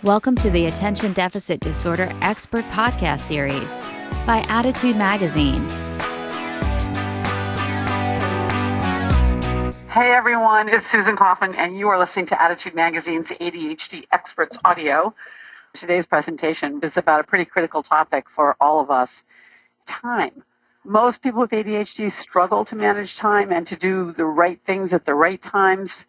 Welcome to the Attention Deficit Disorder Expert Podcast Series by Attitude Magazine. Hey everyone, it's Susan Kaufman, and you are listening to Attitude Magazine's ADHD Experts Audio. Today's presentation is about a pretty critical topic for all of us, time. Most people with ADHD struggle to manage time and to do the right things at the right times.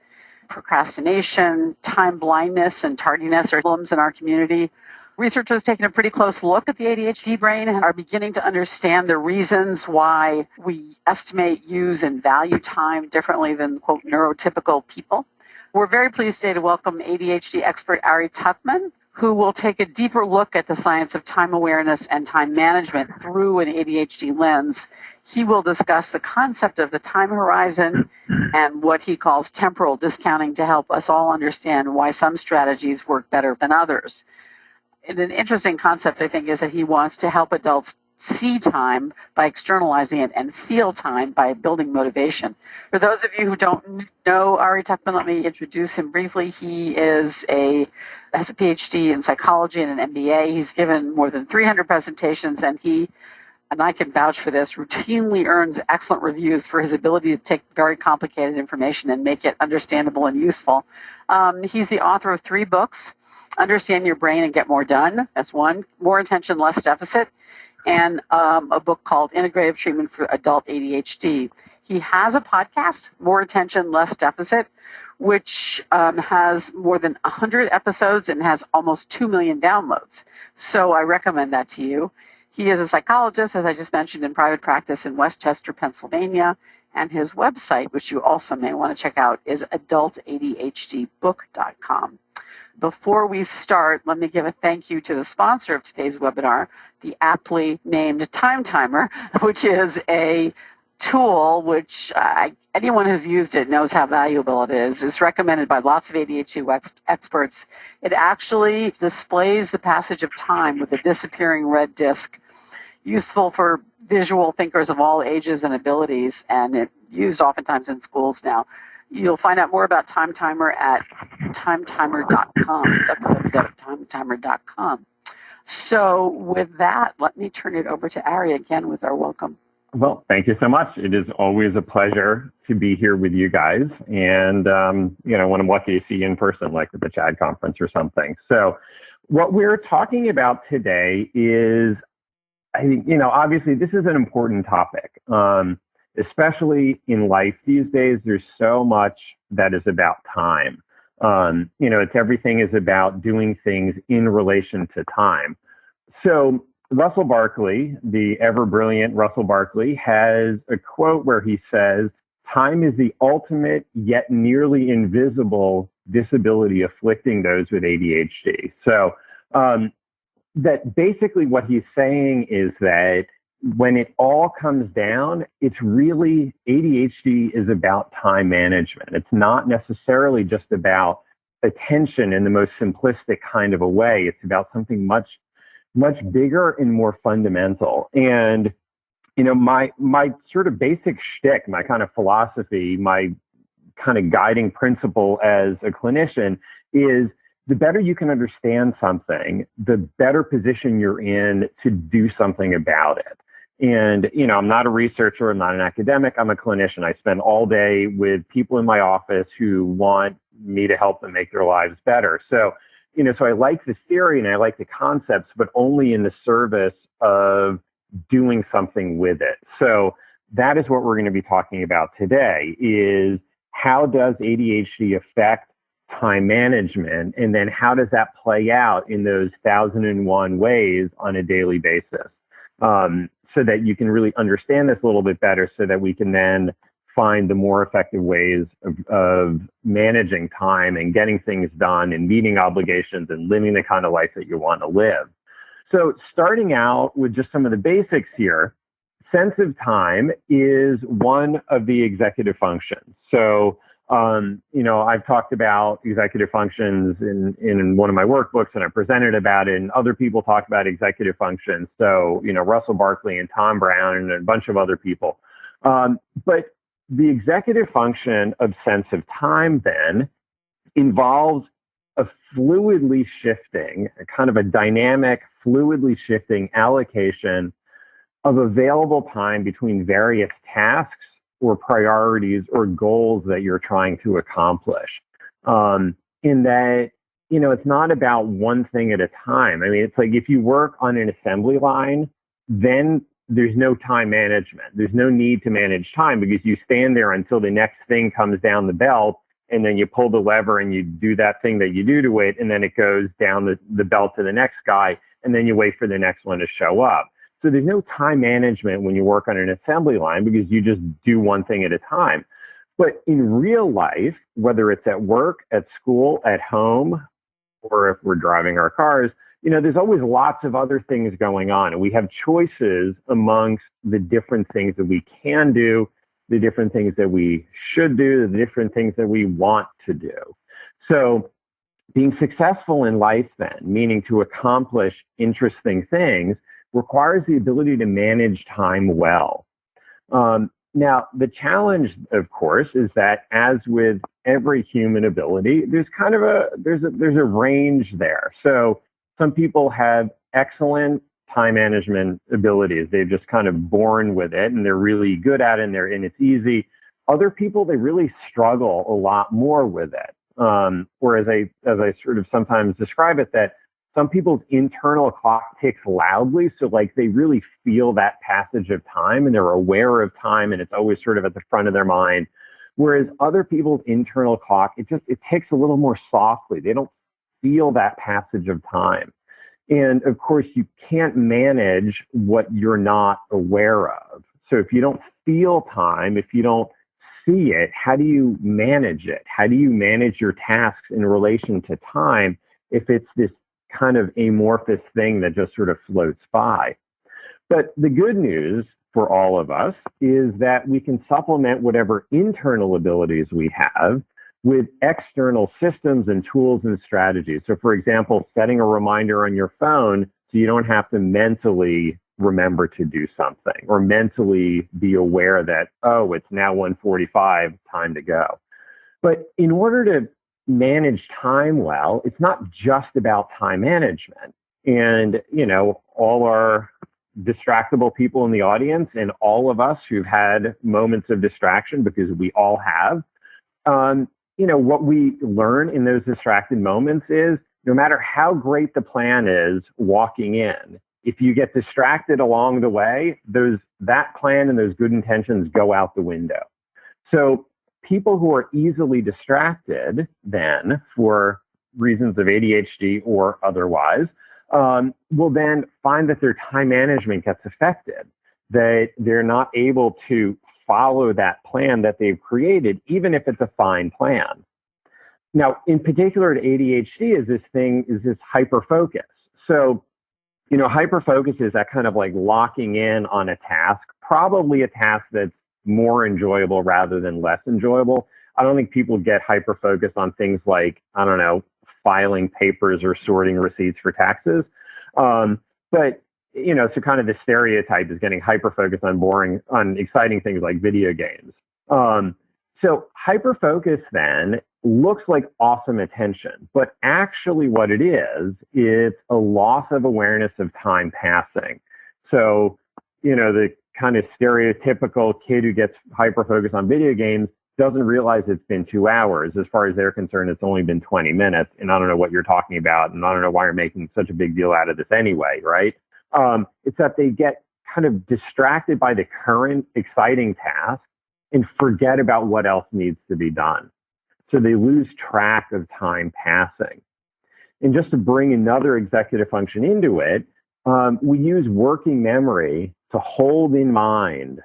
Procrastination, time blindness, and tardiness are problems in our community. Researchers have taken a pretty close look at the ADHD brain and are beginning to understand the reasons why we estimate, use, and value time differently than, quote, neurotypical people. We're very pleased today to welcome ADHD expert Ari Tuckman, who will take a deeper look at the science of time awareness and time management through an ADHD lens. He will discuss the concept of the time horizon and what he calls temporal discounting to help us all understand why some strategies work better than others. And an interesting concept, I think, is that he wants to help adults see time by externalizing it and feel time by building motivation. For those of you who don't know Ari Tuckman, let me introduce him briefly. He has a PhD in psychology and an MBA. He's given more than 300 presentations, and I can vouch for this, routinely earns excellent reviews for his ability to take very complicated information and make it understandable and useful. He's the author of 3 books, Understand Your Brain and Get More Done. That's one. More Attention, Less Deficit. And a book called Integrative Treatment for Adult ADHD. He has a podcast, More Attention, Less Deficit, which has more than 100 episodes and has almost 2 million downloads. So I recommend that to you. He is a psychologist, as I just mentioned, in private practice in Westchester, Pennsylvania. And his website, which you also may want to check out, is adultadhdbook.com. Before we start, let me give a thank you to the sponsor of today's webinar, the aptly named Time Timer, which is a tool which anyone who's used it knows how valuable it is. It's recommended by lots of ADHD experts. It actually displays the passage of time with a disappearing red disc, useful for visual thinkers of all ages and abilities, and it's used oftentimes in schools now. You'll find out more about Time Timer at timetimer.com, www.timetimer.com. So with that, let me turn it over to Ari again with our welcome. Well, thank you so much. It is always a pleasure to be here with you guys. And, when I'm lucky to see you in person, like at the CHAD conference or something. So what we're talking about today is, obviously this is an important topic. Especially in life these days, there's so much that is about time. It's everything is about doing things in relation to time. So Russell Barkley, the ever brilliant Russell Barkley, has a quote where he says, "Time is the ultimate yet nearly invisible disability afflicting those with ADHD." So that basically what he's saying is that when it all comes down, it's really ADHD is about time management. It's not necessarily just about attention in the most simplistic kind of a way. It's about something much bigger and more fundamental. And, my sort of basic shtick, my kind of philosophy, my kind of guiding principle as a clinician is the better you can understand something, the better position you're in to do something about it. And, I'm not a researcher, I'm not an academic, I'm a clinician. I spend all day with people in my office who want me to help them make their lives better. So, so I like the theory and I like the concepts, but only in the service of doing something with it. So that is what we're going to be talking about today is how does ADHD affect time management? And then how does that play out in those 1,001 ways on a daily basis? So that you can really understand this a little bit better so that we can then find the more effective ways of managing time and getting things done and meeting obligations and living the kind of life that you want to live. So starting out with just some of the basics here, sense of time is one of the executive functions. So, I've talked about executive functions in one of my workbooks and I presented about it and other people talk about executive functions. So, Russell Barkley and Tom Brown and a bunch of other people. But the executive function of sense of time then involves a fluidly shifting, kind of a dynamic, fluidly shifting allocation of available time between various tasks or priorities or goals that you're trying to accomplish. In that, it's not about one thing at a time. I mean, it's like if you work on an assembly line, then there's no time management. There's no need to manage time because you stand there until the next thing comes down the belt, and then you pull the lever and you do that thing that you do to it, and then it goes down the belt to the next guy, and then you wait for the next one to show up. So there's no time management when you work on an assembly line because you just do one thing at a time. But in real life, whether it's at work, at school, at home, or if we're driving our cars, there's always lots of other things going on. And we have choices amongst the different things that we can do, the different things that we should do, the different things that we want to do. So being successful in life then, meaning to accomplish interesting things, requires the ability to manage time well. Now, the challenge, of course, is that as with every human ability, there's kind of there's a range there. So some people have excellent time management abilities. They're just kind of born with it and they're really good at it and it's easy. Other people, they really struggle a lot more with it. Or as I sort of sometimes describe it, that some people's internal clock ticks loudly. So like they really feel that passage of time and they're aware of time and it's always sort of at the front of their mind. Whereas other people's internal clock, it ticks a little more softly. They don't feel that passage of time. And of course, you can't manage what you're not aware of. So if you don't feel time, if you don't see it, how do you manage it? How do you manage your tasks in relation to time if it's this kind of amorphous thing that just sort of floats by? But the good news for all of us is that we can supplement whatever internal abilities we have with external systems and tools and strategies. So for example, setting a reminder on your phone so you don't have to mentally remember to do something or mentally be aware that, oh, it's now 1:45, time to go. But in order to manage time well, it's not just about time management. And, all our distractible people in the audience and all of us who've had moments of distraction, because we all have, what we learn in those distracted moments is no matter how great the plan is walking in, if you get distracted along the way, that plan and those good intentions go out the window. So people who are easily distracted then for reasons of ADHD or otherwise will then find that their time management gets affected, that they're not able to follow that plan that they've created, even if it's a fine plan. Now, in particular to ADHD is this hyperfocus. So, hyperfocus is that kind of like locking in on a task, probably a task that's more enjoyable rather than less enjoyable. I don't think people get hyperfocused on things like, filing papers or sorting receipts for taxes. But so kind of the stereotype is getting hyper-focused on exciting things like video games. So hyper-focus then looks like awesome attention, but actually what it is, it's a loss of awareness of time passing. So, the kind of stereotypical kid who gets hyper-focused on video games doesn't realize it's been 2 hours. As far as they're concerned, it's only been 20 minutes. And I don't know what you're talking about. And I don't know why you're making such a big deal out of this anyway, right? It's that they get kind of distracted by the current exciting task and forget about what else needs to be done. So they lose track of time passing. And just to bring another executive function into it, we use working memory to hold in mind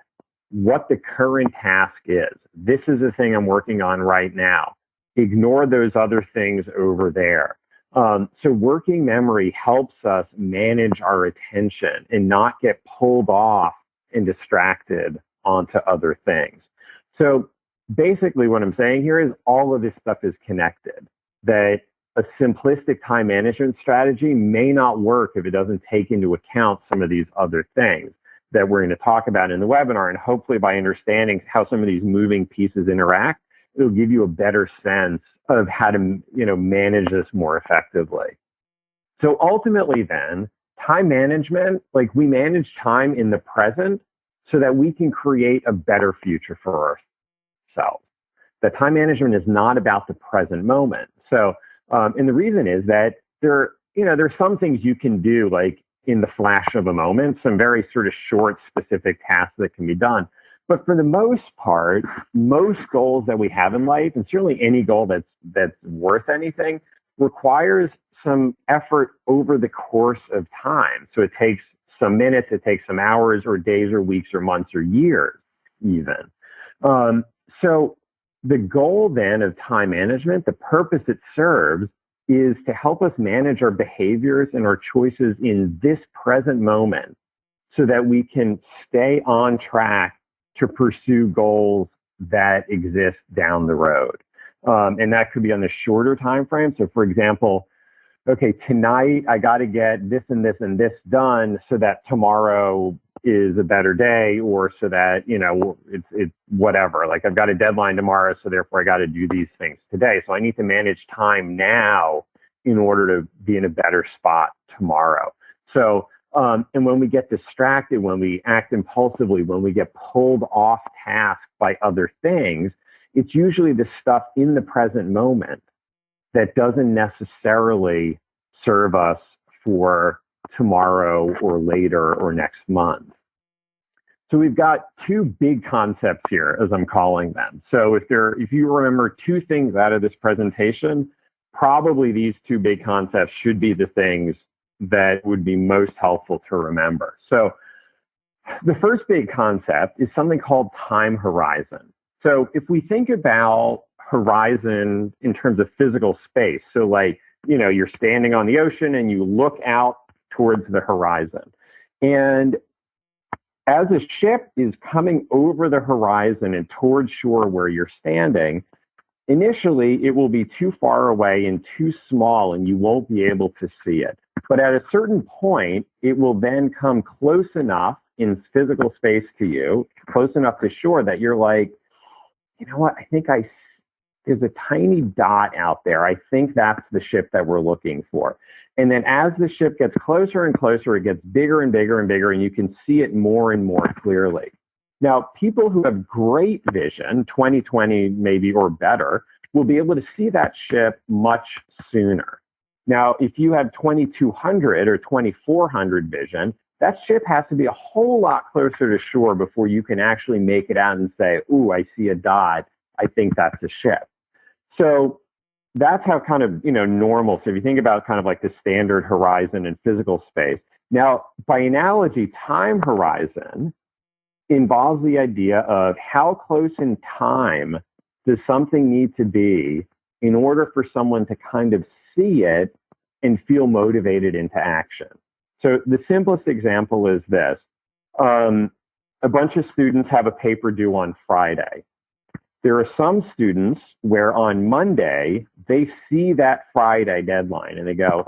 what the current task is. This is the thing I'm working on right now. Ignore those other things over there. So working memory helps us manage our attention and not get pulled off and distracted onto other things. So basically what I'm saying here is all of this stuff is connected, that a simplistic time management strategy may not work if it doesn't take into account some of these other things that we're going to talk about in the webinar. And hopefully by understanding how some of these moving pieces interact, it'll give you a better sense of how to, manage this more effectively. So ultimately then, time management, like we manage time in the present so that we can create a better future for ourselves. The time management is not about the present moment. So, and the reason is that there's some things you can do like in the flash of a moment, some very sort of short, specific tasks that can be done. But for the most part, most goals that we have in life, and certainly any goal that's worth anything, requires some effort over the course of time. So it takes some minutes, it takes some hours or days or weeks or months or years even. So the goal then of time management, the purpose it serves, is to help us manage our behaviors and our choices in this present moment so that we can stay on track to pursue goals that exist down the road. And that could be on the shorter time frame. So for example, okay, tonight I got to get this and this and this done so that tomorrow is a better day, or so that, it's whatever. Like I've got a deadline tomorrow, so therefore I got to do these things today. So I need to manage time now in order to be in a better spot tomorrow. So, and when we get distracted, when we act impulsively, when we get pulled off task by other things, it's usually the stuff in the present moment that doesn't necessarily serve us for tomorrow or later or next month. So we've got two big concepts here, as I'm calling them. So if you remember two things out of this presentation, probably these two big concepts should be the things that would be most helpful to remember. So the first big concept is something called time horizon. So if we think about horizon in terms of physical space, so like, you're standing on the ocean and you look out towards the horizon. And as a ship is coming over the horizon and towards shore where you're standing, initially it will be too far away and too small and you won't be able to see it. But at a certain point, it will then come close enough in physical space to you, close enough to shore that you're like, you know what, I think there's a tiny dot out there. I think that's the ship that we're looking for. And then as the ship gets closer and closer, it gets bigger and bigger and bigger, and you can see it more and more clearly. Now, people who have great vision, 20/20 maybe or better, will be able to see that ship much sooner. Now, if you have 2200 or 2400 vision, that ship has to be a whole lot closer to shore before you can actually make it out and say, ooh, I see a dot. I think that's a ship. So that's how kind of, normal. So if you think about kind of like the standard horizon in physical space. Now, by analogy, time horizon involves the idea of how close in time does something need to be in order for someone to kind of see it and feel motivated into action. So the simplest example is this. A bunch of students have a paper due on Friday. There are some students where on Monday, they see that Friday deadline and they go,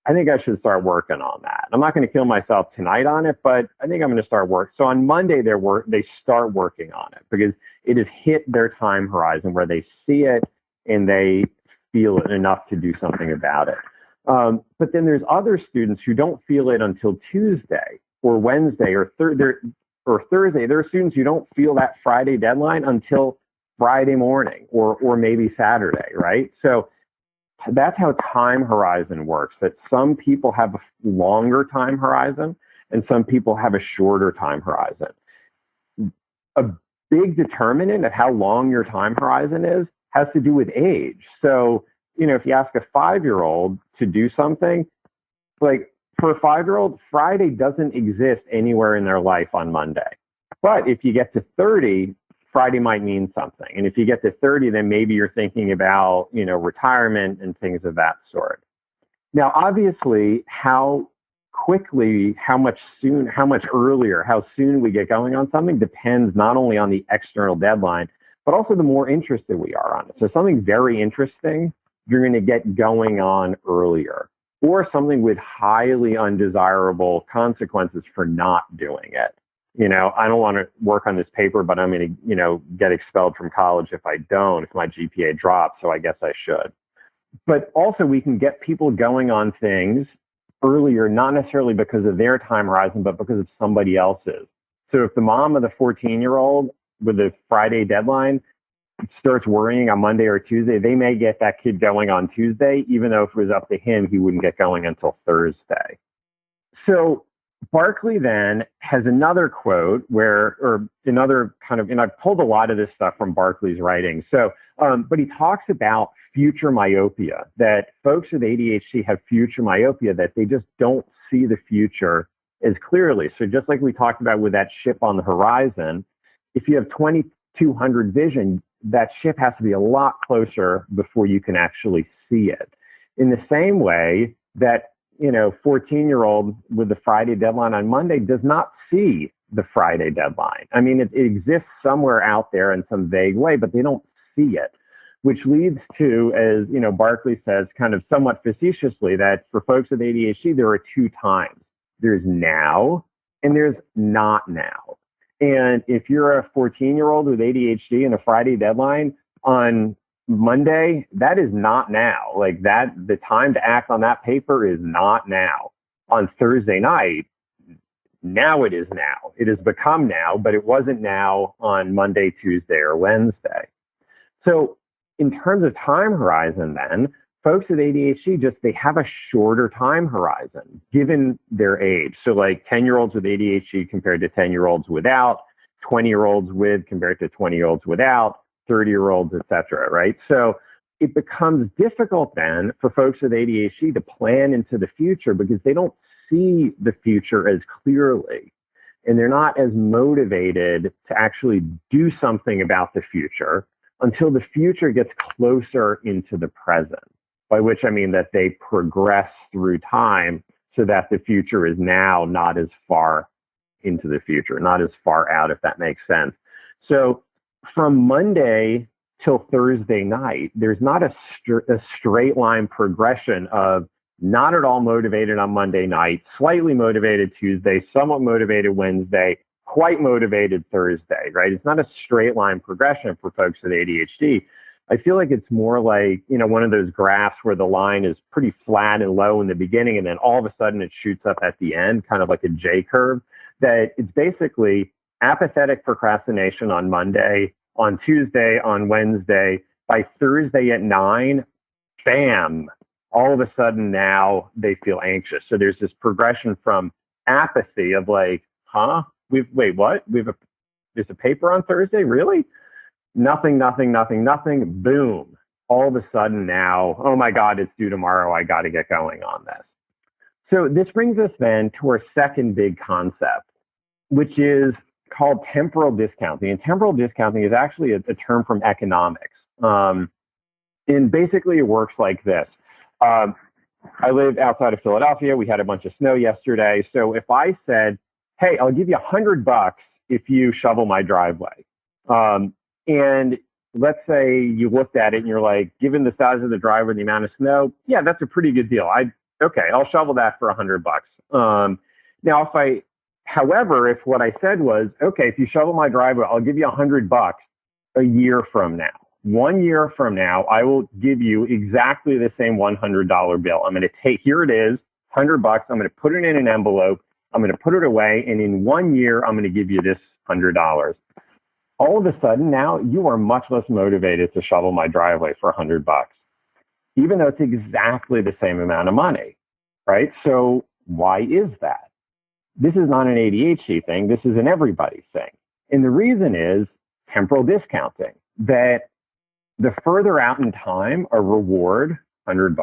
I think I should start working on that. I'm not going to kill myself tonight on it, but I think I'm going to start work. So on Monday, they start working on it because it has hit their time horizon where they see it and they feel it enough to do something about it. But then there's other students who don't feel it until Tuesday or Wednesday or Thursday. There are students who don't feel that Friday deadline until Friday morning or maybe Saturday, right? So that's how time horizon works, that some people have a longer time horizon and some people have a shorter time horizon. A big determinant of how long your time horizon is has to do with age. So, if you ask a 5-year-old to do something, like for a 5-year-old, Friday doesn't exist anywhere in their life on Monday. But if you get to 30, Friday might mean something. And if you get to 30, then maybe you're thinking about, retirement and things of that sort. Now, obviously, how quickly, how much earlier, how soon we get going on something depends not only on the external deadline, but also the more interested we are on it. So something very interesting, you're going to get going on earlier, or something with highly undesirable consequences for not doing it. I don't want to work on this paper, but I'm going to, get expelled from college if I don't, if my GPA drops. So I guess I should. But also we can get people going on things earlier, not necessarily because of their time horizon, but because of somebody else's. So if the mom of the 14-year-old with a Friday deadline starts worrying on Monday or Tuesday, they may get that kid going on Tuesday, even though if it was up to him, he wouldn't get going until Thursday. So Barkley then has another quote or another kind of, and I've pulled a lot of this stuff from Barkley's writing. So, but he talks about future myopia, that folks with ADHD have future myopia, that they just don't see the future as clearly. So just like we talked about with that ship on the horizon, if you have 2200 vision, that ship has to be a lot closer before you can actually see it. In the same way that 14-year-old with the Friday deadline on Monday does not see the Friday deadline. I mean, it exists somewhere out there in some vague way, but they don't see it, which leads to, as Barkley says, kind of somewhat facetiously, that for folks with ADHD, there are two times. There's now and there's not now. And if you're a 14-year-old with ADHD and a Friday deadline on Monday, that is not now. Like that, the time to act on that paper is not now. On Thursday night, now it is now. It has become now, but it wasn't now on Monday, Tuesday, or Wednesday. So in terms of time horizon then, folks with ADHD they have a shorter time horizon given their age. So like 10-year-olds with ADHD compared to 10-year-olds without, 20-year-olds with compared to 20-year-olds without, 30-year-olds, et cetera, right? So it becomes difficult then for folks with ADHD to plan into the future because they don't see the future as clearly. And they're not as motivated to actually do something about the future until the future gets closer into the present, by which I mean that they progress through time so that the future is now not as far into the future, not as far out, if that makes sense. So from Monday till Thursday night, there's not a straight line progression of not at all motivated on Monday night, slightly motivated Tuesday, somewhat motivated Wednesday, quite motivated Thursday, right? It's not a straight line progression for folks with ADHD. I feel like it's more like, one of those graphs where the line is pretty flat and low in the beginning, and then all of a sudden it shoots up at the end, kind of like a J curve, that it's basically apathetic procrastination on Monday, on Tuesday, on Wednesday. By Thursday at 9, bam, all of a sudden now they feel anxious. So there's this progression from apathy of like, wait, what? There's a paper on Thursday? Really? Nothing. Boom. All of a sudden now, oh my God, it's due tomorrow. I got to get going on this. So this brings us then to our second big concept, which is called temporal discounting. And temporal discounting is actually a term from economics. And basically it works like this. I live outside of Philadelphia. We had a bunch of snow yesterday. So if I said, hey, I'll give you $100 if you shovel my driveway. And let's say you looked at it and you're like, given the size of the driveway and the amount of snow, yeah, that's a pretty good deal. I'll shovel that for $100. Now, however, if what I said was, okay, if you shovel my driveway, I'll give you $100 a year from now. 1 year from now, I will give you exactly the same $100 bill. I'm going to here it is, $100. I'm going to put it in an envelope. I'm going to put it away. And in 1 year, I'm going to give you this $100. All of a sudden now you are much less motivated to shovel my driveway for $100, even though it's exactly the same amount of money, right? So why is that? This is not an ADHD thing. This is an everybody thing. And the reason is temporal discounting, that the further out in time a reward, $100,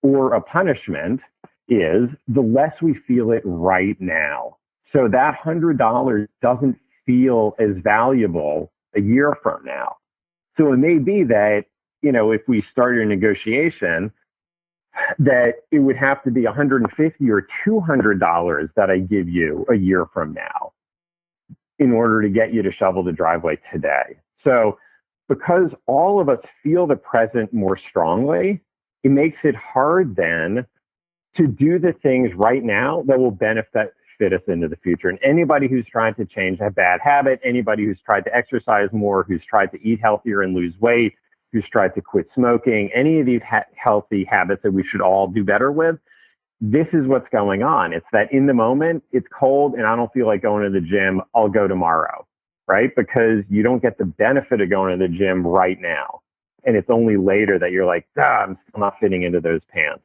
or a punishment is, the less we feel it right now. So that $100 doesn't feel as valuable a year from now. So it may be that, if we started a negotiation, that it would have to be $150 or $200 that I give you a year from now in order to get you to shovel the driveway today. So because all of us feel the present more strongly, it makes it hard then to do the things right now that will benefit fit us into the future. And anybody who's trying to change a bad habit, anybody who's tried to exercise more, who's tried to eat healthier and lose weight, who's tried to quit smoking, any of these healthy habits that we should all do better with, this is what's going on. It's that in the moment, it's cold and I don't feel like going to the gym. I'll go tomorrow, right? Because you don't get the benefit of going to the gym right now. And it's only later that you're like, I'm still not fitting into those pants.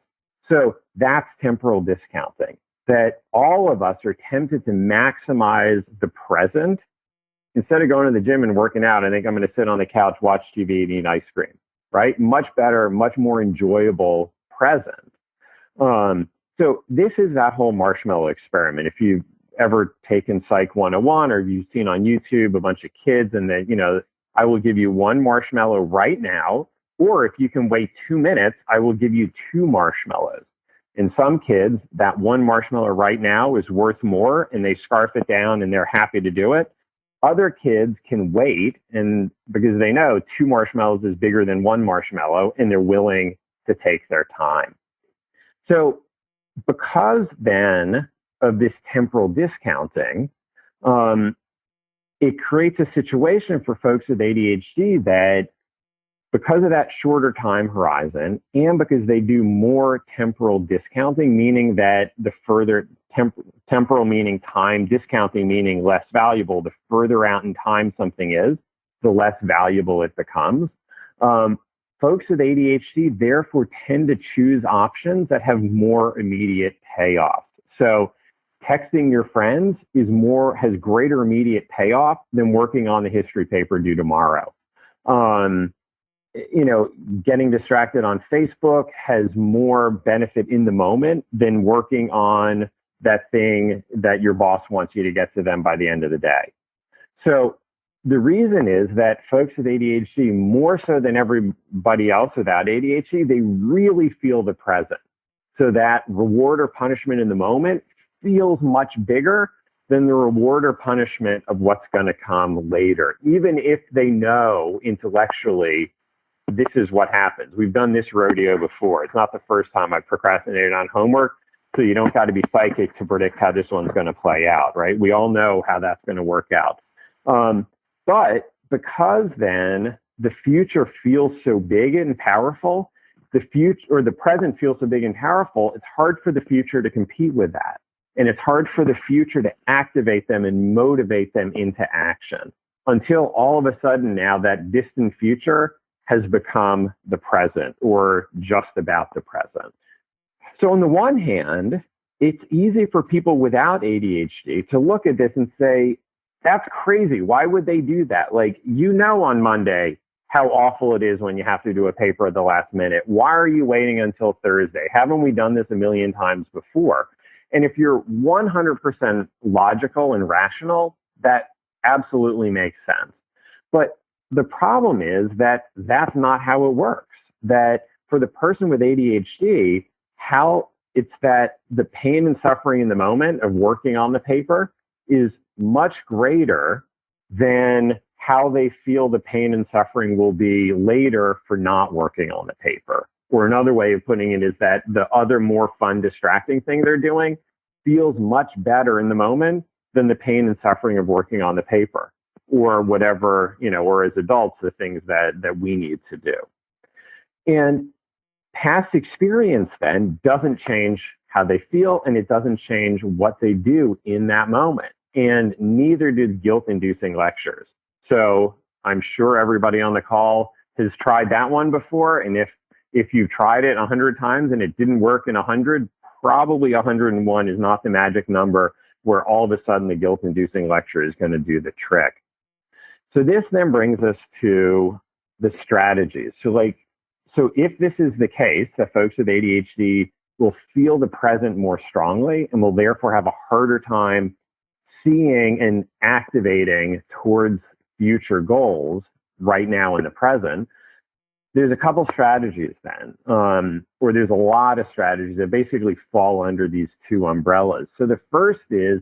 So that's temporal discounting, that all of us are tempted to maximize the present. Instead of going to the gym and working out, I think I'm going to sit on the couch, watch TV, and eat ice cream, right? Much better, much more enjoyable present. So this is that whole marshmallow experiment. If you've ever taken Psych 101 or you've seen on YouTube a bunch of kids and then, I will give you one marshmallow right now, or if you can wait 2 minutes, I will give you 2 marshmallows. In some kids, that one marshmallow right now is worth more and they scarf it down and they're happy to do it. Other kids can wait and because they know 2 marshmallows is bigger than 1 marshmallow and they're willing to take their time. So because then of this temporal discounting, it creates a situation for folks with ADHD that because of that shorter time horizon and because they do more temporal discounting, meaning that the further temporal meaning time, discounting meaning less valuable, the further out in time something is, the less valuable it becomes. Folks with ADHD therefore tend to choose options that have more immediate payoff. So texting your friends has greater immediate payoff than working on the history paper due tomorrow. Getting distracted on Facebook has more benefit in the moment than working on that thing that your boss wants you to get to them by the end of the day. So the reason is that folks with ADHD, more so than everybody else without ADHD, they really feel the present. So that reward or punishment in the moment feels much bigger than the reward or punishment of what's going to come later, even if they know intellectually this is what happens. We've done this rodeo before. It's not the first time I've procrastinated on homework, so you don't got to be psychic to predict how this one's going to play out, right? We all know how that's going to work out. But because then the future feels so big and powerful, the future or the present feels so big and powerful, it's hard for the future to compete with that. And it's hard for the future to activate them and motivate them into action until all of a sudden now that distant future has become the present or just about the present. So on the one hand, it's easy for people without ADHD to look at this and say, that's crazy. Why would they do that? Like, on Monday how awful it is when you have to do a paper at the last minute. Why are you waiting until Thursday? Haven't we done this a million times before? And if you're 100% logical and rational, that absolutely makes sense. But the problem is that that's not how it works. That for the person with ADHD, how it's that the pain and suffering in the moment of working on the paper is much greater than how they feel the pain and suffering will be later for not working on the paper. Or another way of putting it is that the other more fun, distracting thing they're doing feels much better in the moment than the pain and suffering of working on the paper or whatever, or as adults, the things that we need to do. And past experience then doesn't change how they feel and it doesn't change what they do in that moment. And neither did guilt-inducing lectures. So I'm sure everybody on the call has tried that one before. And if you've tried it 100 times and it didn't work in 100, probably 101 is not the magic number where all of a sudden the guilt-inducing lecture is going to do the trick. So this then brings us to the strategies. So if this is the case, that folks with ADHD will feel the present more strongly and will therefore have a harder time seeing and activating towards future goals right now in the present, there's a couple strategies then, or there's a lot of strategies that basically fall under these two umbrellas. So the first is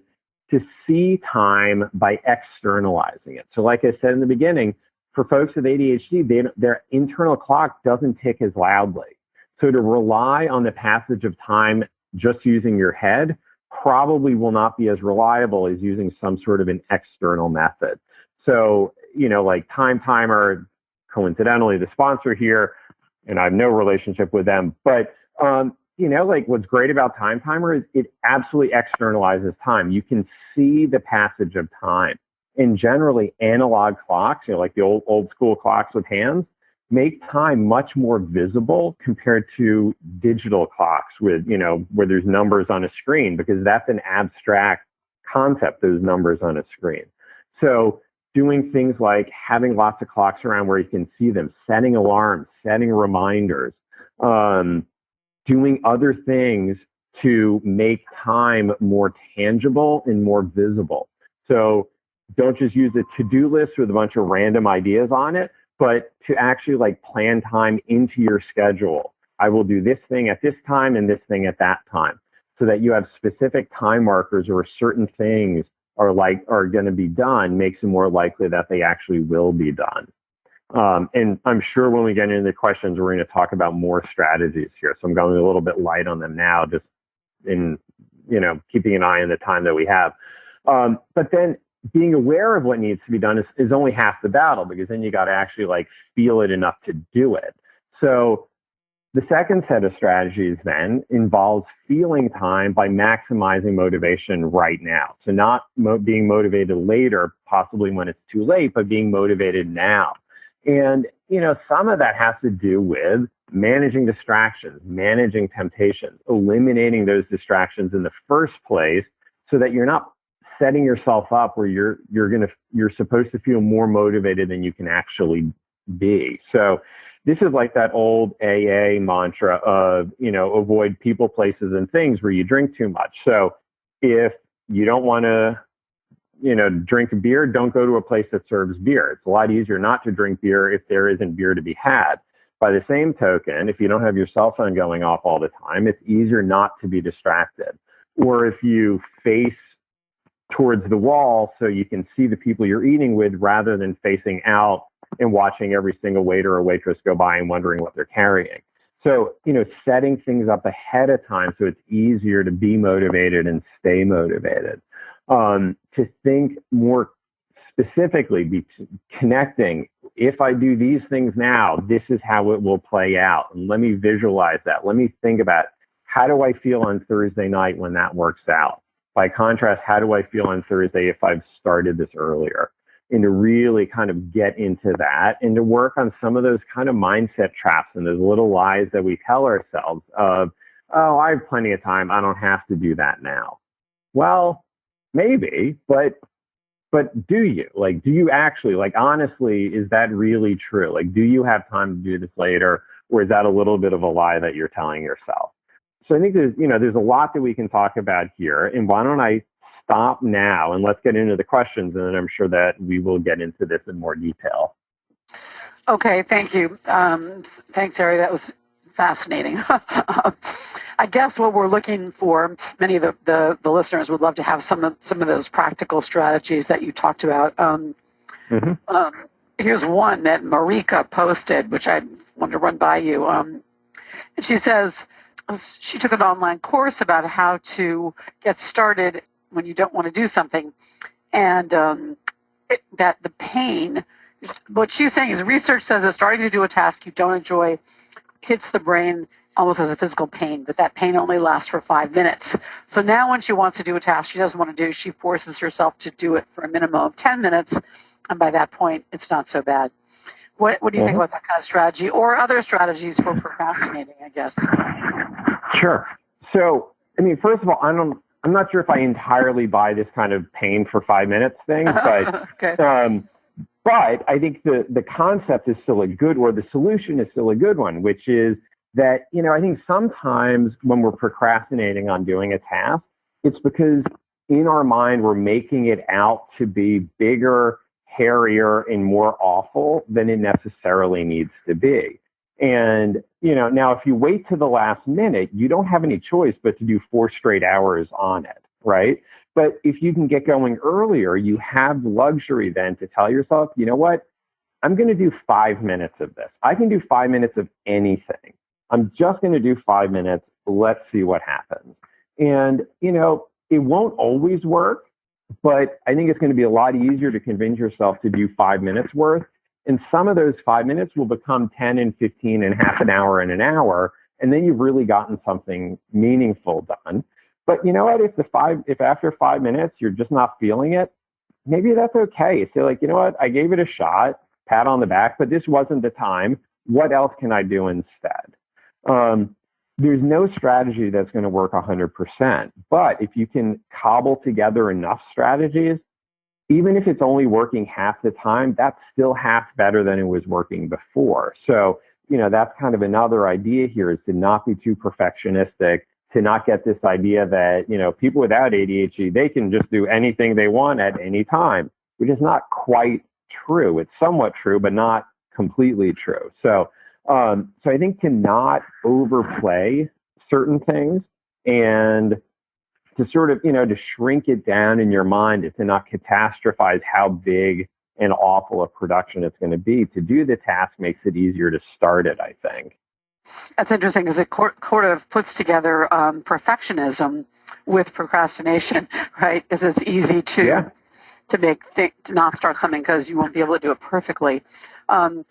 to see time by externalizing it. So like I said in the beginning, for folks with ADHD, their internal clock doesn't tick as loudly. So to rely on the passage of time just using your head probably will not be as reliable as using some sort of an external method. So, like Time Timer, coincidentally, the sponsor here, and I have no relationship with them, but, like what's great about Time Timer is it absolutely externalizes time. You can see the passage of time. And generally, analog clocks, like the old school clocks with hands, make time much more visible compared to digital clocks with, where there's numbers on a screen, because that's an abstract concept, those numbers on a screen. So doing things like having lots of clocks around where you can see them, setting alarms, setting reminders, doing other things to make time more tangible and more visible. So don't just use a to-do list with a bunch of random ideas on it, but to actually like plan time into your schedule. I will do this thing at this time and this thing at that time, so that you have specific time markers or certain things are going to be done, makes it more likely that they actually will be done. And I'm sure when we get into the questions, we're going to talk about more strategies here. So I'm going a little bit light on them now, just in, keeping an eye on the time that we have. But then being aware of what needs to be done is only half the battle, because then you got to actually like feel it enough to do it. So the second set of strategies then involves feeling time by maximizing motivation right now. So not being motivated later, possibly when it's too late, but being motivated now. And, some of that has to do with managing distractions, managing temptations, eliminating those distractions in the first place, so that you're not setting yourself up where you're supposed to feel more motivated than you can actually be. So this is like that old AA mantra of, avoid people, places, and things where you drink too much. So if you don't want to, drink beer, don't go to a place that serves beer. It's a lot easier not to drink beer if there isn't beer to be had. By the same token, if you don't have your cell phone going off all the time, it's easier not to be distracted. Or if you face towards the wall so you can see the people you're eating with, rather than facing out and watching every single waiter or waitress go by and wondering what they're carrying. So, setting things up ahead of time so it's easier to be motivated and stay motivated. To think more specifically, be connecting, if I do these things now, this is how it will play out. And let me visualize that. Let me think about, how do I feel on Thursday night when that works out? By contrast, how do I feel on Thursday if I've started this earlier? And to really kind of get into that, and to work on some of those kind of mindset traps and those little lies that we tell ourselves of, oh, I have plenty of time, I don't have to do that now. Well, maybe, but do you? Like, do you actually, like, honestly, is that really true? Like, do you have time to do this later? Or is that a little bit of a lie that you're telling yourself? So I think there's a lot that we can talk about here. And why don't I stop now and let's get into the questions, and then I'm sure that we will get into this in more detail. Okay, thank you. Thanks, Ari. That was fascinating. I guess what we're looking for, many of the listeners would love to have some of those practical strategies that you talked about. Here's one that Marika posted, which I wanted to run by you. And she says she took an online course about how to get started when you don't want to do something, and that the pain, what she's saying is, research says that starting to do a task you don't enjoy hits the brain almost as a physical pain, but that pain only lasts for 5 minutes. So now when she wants to do a task she doesn't want to do, she forces herself to do it for a minimum of 10 minutes, and by that point, it's not so bad. What do you think about that kind of strategy, or other strategies for procrastinating, I guess? Sure. So, I mean, first of all, I'm not sure if I entirely buy this kind of pain for 5 minutes thing, but okay. But I think the concept is still a good, or the solution is still a good one, which is that, I think sometimes when we're procrastinating on doing a task, it's because in our mind, we're making it out to be bigger, hairier, and more awful than it necessarily needs to be. And, now if you wait to the last minute, you don't have any choice but to do 4 straight hours on it, right? But if you can get going earlier, you have the luxury then to tell yourself, you know what? I'm going to do 5 minutes of this. I can do 5 minutes of anything. I'm just going to do 5 minutes. Let's see what happens. And, it won't always work, but I think it's going to be a lot easier to convince yourself to do 5 minutes worth. And some of those 5 minutes will become 10 and 15 and half an hour and an hour. And then you've really gotten something meaningful done. But you know what? If after 5 minutes you're just not feeling it, maybe that's okay. Say like, you know what? I gave it a shot, pat on the back, but this wasn't the time. What else can I do instead? There's no strategy that's going to work 100%. But if you can cobble together enough strategies, even if it's only working half the time, that's still half better than it was working before. So, that's kind of another idea here, is to not be too perfectionistic, to not get this idea that, people without ADHD, they can just do anything they want at any time, which is not quite true. It's somewhat true, but not completely true. So I think to not overplay certain things and to sort of, to shrink it down in your mind, and to not catastrophize how big and awful a production it's going to be. To do the task makes it easier to start it, I think. That's interesting, because it sort of puts together perfectionism with procrastination, right? Because it's easy to not start something because you won't be able to do it perfectly. On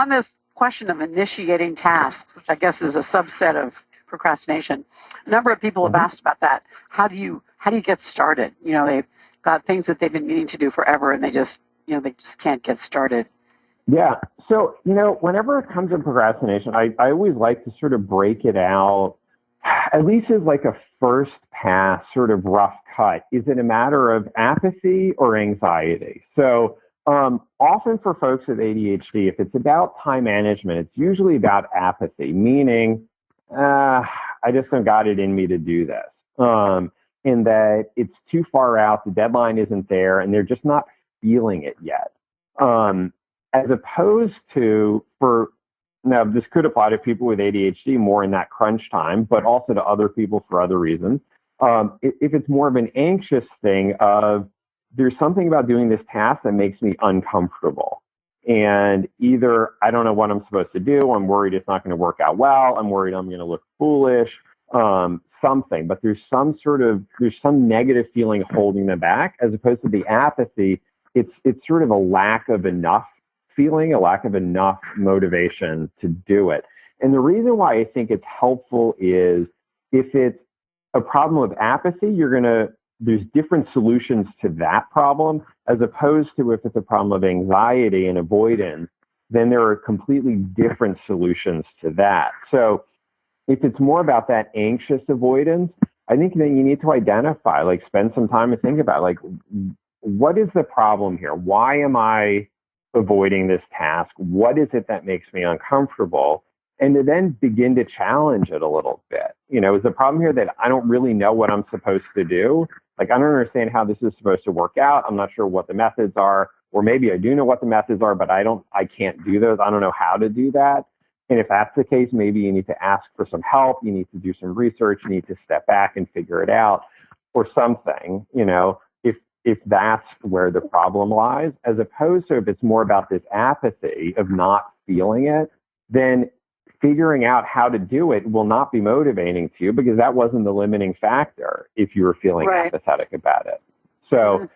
this question of initiating tasks, which I guess is a subset of procrastination, a number of people have asked about that. How do you get started? They've got things that they've been meaning to do forever, and they just can't get started. Yeah. So, whenever it comes to procrastination, I always like to sort of break it out, at least as like a first pass, sort of rough cut. Is it a matter of apathy or anxiety? So, often for folks with ADHD, if it's about time management, it's usually about apathy, meaning, I just don't got it in me to do this. In that it's too far out, the deadline isn't there, and they're just not feeling it yet. As opposed to now this could apply to people with ADHD more in that crunch time, but also to other people for other reasons. If it's more of an anxious thing of, there's something about doing this task that makes me uncomfortable. And either I don't know what I'm supposed to do, I'm worried it's not going to work out well, I'm worried I'm going to look foolish, something. But there's some negative feeling holding them back, as opposed to the apathy. It's sort of a lack of enough feeling, a lack of enough motivation to do it. And the reason why I think it's helpful is, if it's a problem of apathy, there's different solutions to that problem, as opposed to if it's a problem of anxiety and avoidance, then there are completely different solutions to that. So if it's more about that anxious avoidance, I think then you need to identify, like spend some time and think about, like, what is the problem here? Why am I avoiding this task? What is it that makes me uncomfortable? And to then begin to challenge it a little bit. Is the problem here that I don't really know what I'm supposed to do? Like, I don't understand how this is supposed to work out. I'm not sure what the methods are, or maybe I do know what the methods are, but I can't do those. I don't know how to do that. And if that's the case, maybe you need to ask for some help. You need to do some research. You need to step back and figure it out, or something, if that's where the problem lies, as opposed to if it's more about this apathy of not feeling it, then figuring out how to do it will not be motivating to you, because that wasn't the limiting factor if you were feeling apathetic about it. So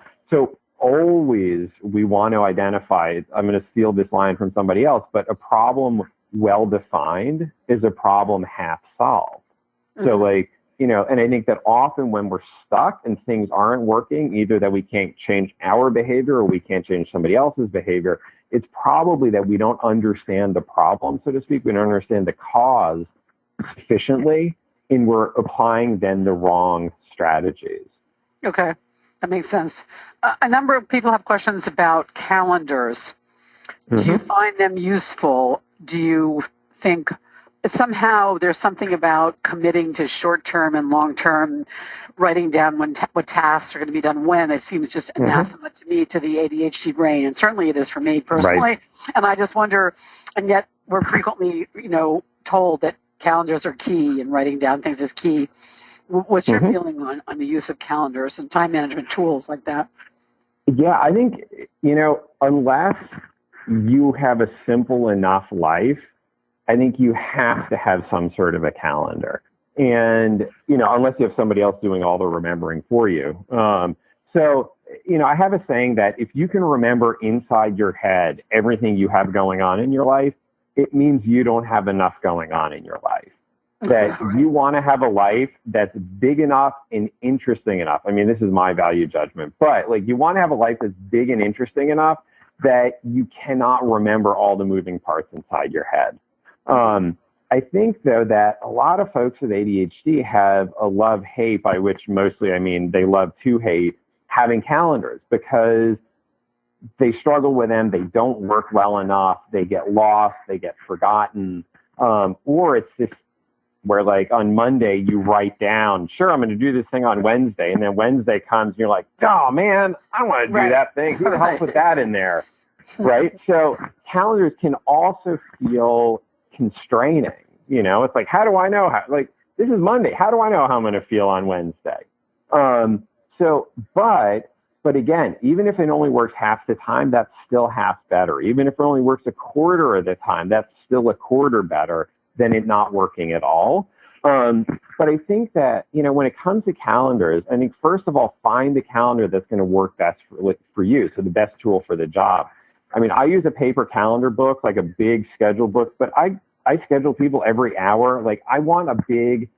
always we want to identify, I'm going to steal this line from somebody else, but a problem well-defined is a problem half solved. So and I think that often when we're stuck and things aren't working, either that we can't change our behavior or we can't change somebody else's behavior, it's probably that we don't understand the problem, so to speak. We don't understand the cause sufficiently, and we're applying then the wrong strategies. Okay, that makes sense. A number of people have questions about calendars. Do you find them useful? Do you think somehow there's something about committing to short-term and long-term, writing down what tasks are going to be done when? It seems just anathema to me, to the ADHD brain, and certainly it is for me personally. Right. And I just wonder, and yet we're frequently, told that calendars are key and writing down things is key. What's your feeling on the use of calendars and time management tools like that? Yeah, I think, unless you have a simple enough life, I think you have to have some sort of a calendar. And, unless you have somebody else doing all the remembering for you. I have a saying that if you can remember inside your head everything you have going on in your life, it means you don't have enough going on in your life. That you want to have a life that's big enough and interesting enough. I mean, this is my value judgment, but you want to have a life that's big and interesting enough that you cannot remember all the moving parts inside your head. I think, though, that a lot of folks with ADHD have a love-hate, by which mostly I mean they love to hate having calendars, because they struggle with them. They don't work well enough. They get lost. They get forgotten. Or it's this where on Monday you write down, sure, I'm going to do this thing on Wednesday. And then Wednesday comes and you're like, oh, man, I don't want to do that thing. Who the hell put that in there? Right. So calendars can also feel constraining. It's like, how do I know this is Monday. How do I know how I'm going to feel on Wednesday? But again, even if it only works half the time, that's still half better. Even if it only works a quarter of the time, that's still a quarter better than it not working at all. But I think that, when it comes to calendars, I think first of all, find the calendar that's going to work best for you. So the best tool for the job. I mean, I use a paper calendar book, like a big schedule book, but I schedule people every hour. I want a big